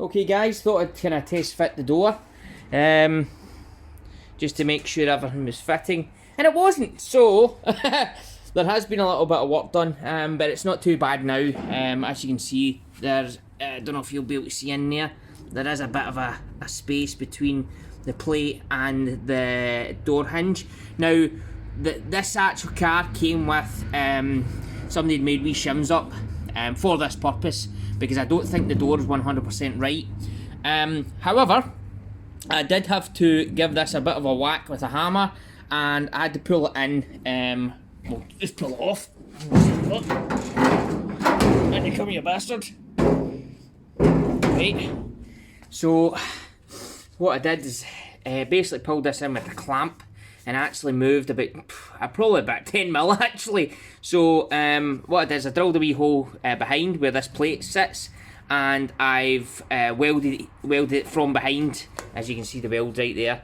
Okay guys, thought I'd kind of test fit the door, just to make sure everything was fitting, and it wasn't, so there has been a little bit of work done, but it's not too bad now. As you can see, there's, I don't know if you'll be able to see in there, there is a bit of a space between the plate and the door hinge. Now, this actual car came with, somebody had made wee shims up for this purpose, because I don't think the door is 100% right. However, I did have to give this a bit of a whack with a hammer, and I had to pull it in. Well, just pull it off. And you come, you bastard. Right. So, what I did is basically pulled this in with a clamp, and actually moved about, probably about 10 mil actually. So what I did is I drilled a wee hole behind where this plate sits, and I've welded it from behind, as you can see the weld right there.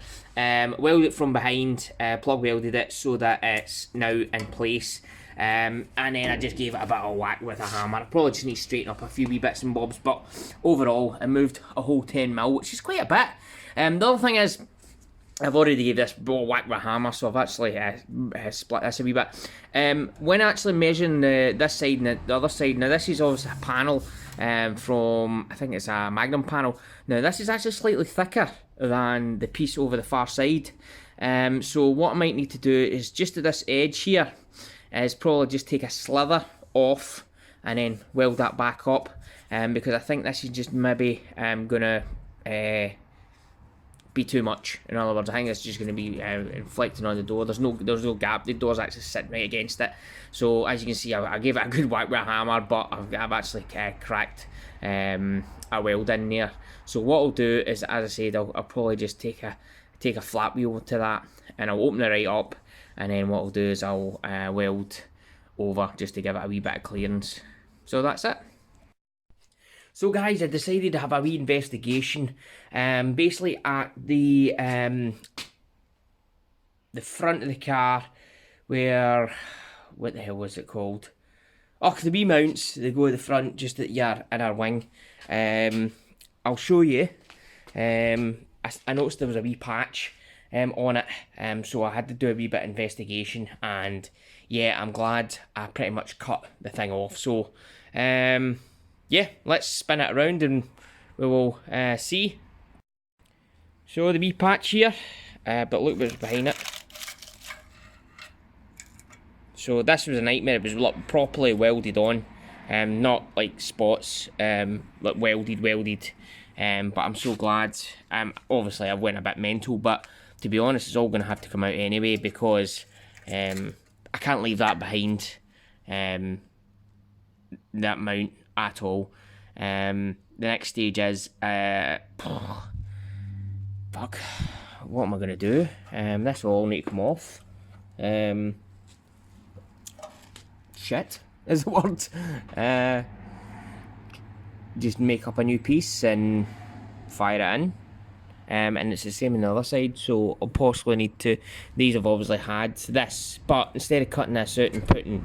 Welded it from behind, plug welded it so that it's now in place. And then I just gave it a bit of a whack with a hammer. I probably just need to straighten up a few wee bits and bobs, but overall I moved a whole 10 mil, which is quite a bit. The other thing is, I've already gave this ball whack with a hammer, so I've actually split this a wee bit. When actually measuring this side and the other side, now this is obviously a panel from, I think it's a Magnum panel. Now this is actually slightly thicker than the piece over the far side. So what I might need to do is just at this edge here, is probably just take a slither off and then weld that back up. Because I think this is just maybe gonna be too much. In other words, I think it's just going to be inflecting on the door. There's no gap. The door's actually sitting right against it. So as you can see, I gave it a good whack with a hammer, but I've actually cracked a weld in there. So what I'll do is, as I said, I'll probably just take a flat wheel to that, and I'll open it right up, and then what I'll do is I'll weld over just to give it a wee bit of clearance. So that's it. So guys, I decided to have a wee investigation, basically at the front of the car, where, what the hell was it called? Oh, the wee mounts, they go at the front, just at your inner wing. I'll show you. I noticed there was a wee patch on it, so I had to do a wee bit of investigation, and yeah, I'm glad I pretty much cut the thing off. So, yeah, let's spin it around and we will see. So the wee patch here, but look what's behind it. So this was a nightmare. It was properly welded on, not like spots, like welded. But I'm so glad. Obviously I went a bit mental, but to be honest, it's all going to have to come out anyway, because I can't leave that behind. That mount at all. The next stage is fuck, what am I gonna do? This will all need to come off. Shit is the word. Just make up a new piece and fire it in. And it's the same on the other side, so I'll possibly need to, these have obviously had this, but instead of cutting this out and putting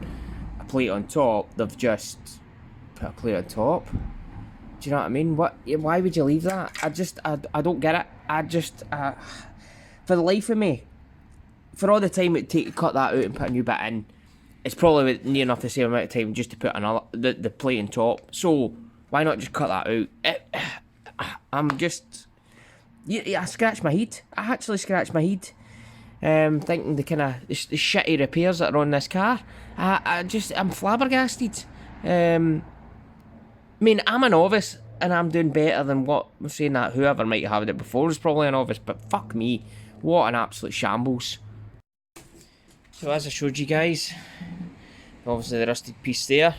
a plate on top, they've just put a plate on top. Do you know what I mean? Why would you leave that? I don't get it. For the life of me, for all the time it'd take to cut that out and put a new bit in, it's probably near enough the same amount of time just to put another, the plate on top. So why not just cut that out? I'm just, yeah, I scratch my head. I actually scratch my head, thinking the kind of the shitty repairs that are on this car. I'm flabbergasted. I mean, I'm a novice, and I'm doing better than what I'm saying that whoever might have had it before is probably a novice, but fuck me, what an absolute shambles. So as I showed you guys, obviously the rusted piece there,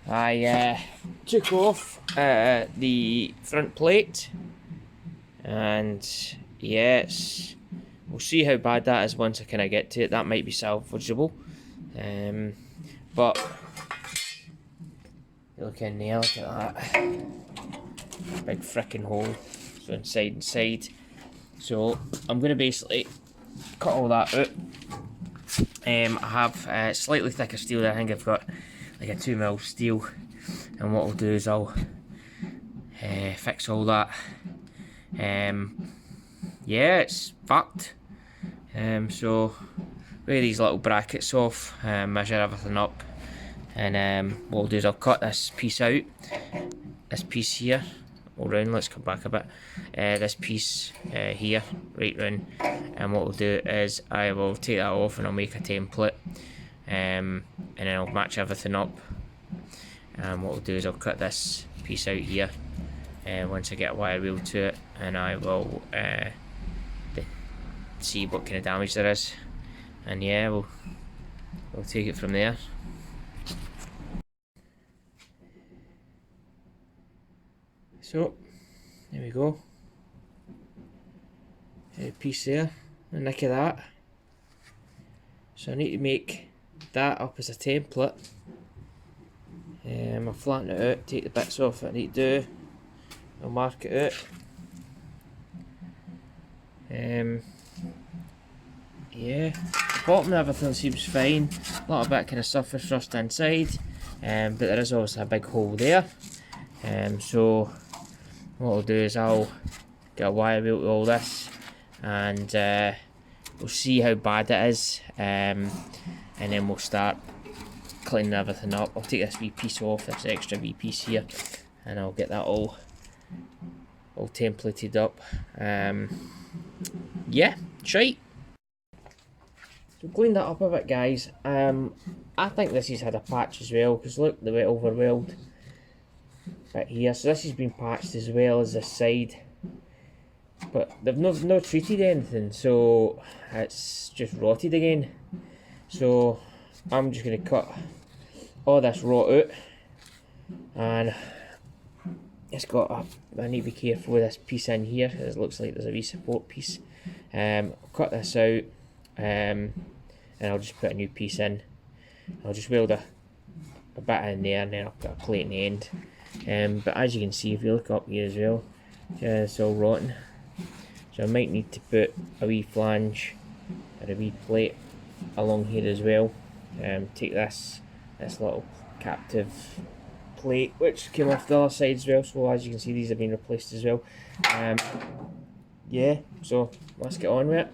I took off the front plate, and yes, we'll see how bad that is once I kind of get to it. That might be salvageable, but look in there, look at that. Big frickin' hole. So inside. So I'm going to basically cut all that out. I have slightly thicker steel there. I think I've got like a 2mm steel. And what I'll do is I'll fix all that. Yeah, it's fucked. So with these little brackets off, measure everything up, and what I'll do is I'll cut this piece out, this piece here, all round. Let's come back a bit. This piece here, right round, and what we'll do is I will take that off and I'll make a template, and then I'll match everything up. And what we'll do is I'll cut this piece out here, once I get a wire wheel to it, and I will see what kind of damage there is, and yeah, we'll take it from there. So there we go, a piece there, a nick of that. So I need to make that up as a template. I'll flatten it out, take the bits off that I need to do, I'll mark it out. Yeah, the bottom of everything seems fine, a little bit kind of surface rust inside, but there is also a big hole there. So what I'll do is I'll get a wire wheel to all this, and we'll see how bad it is, and then we'll start cleaning everything up. I'll take this wee piece off, this extra wee piece here, and I'll get that all templated up. Yeah, shite. So clean that up a bit, guys. I think this has had a patch as well, because look, the wet overwhelmed bit here. So this has been patched as well as this side, but they've not treated anything, so it's just rotted again. So I'm just going to cut all this rot out, and it's got I need to be careful with this piece in here, because it looks like there's a wee support piece. I'll cut this out, and I'll just put a new piece in. I'll just weld a bit in there, and then I'll put a plate in the end. But as you can see, if you look up here as well, it's all rotten. So I might need to put a wee flange or a wee plate along here as well. Take this little captive plate, which came off the other side as well, so as you can see, these have been replaced as well. Yeah, so let's get on with it.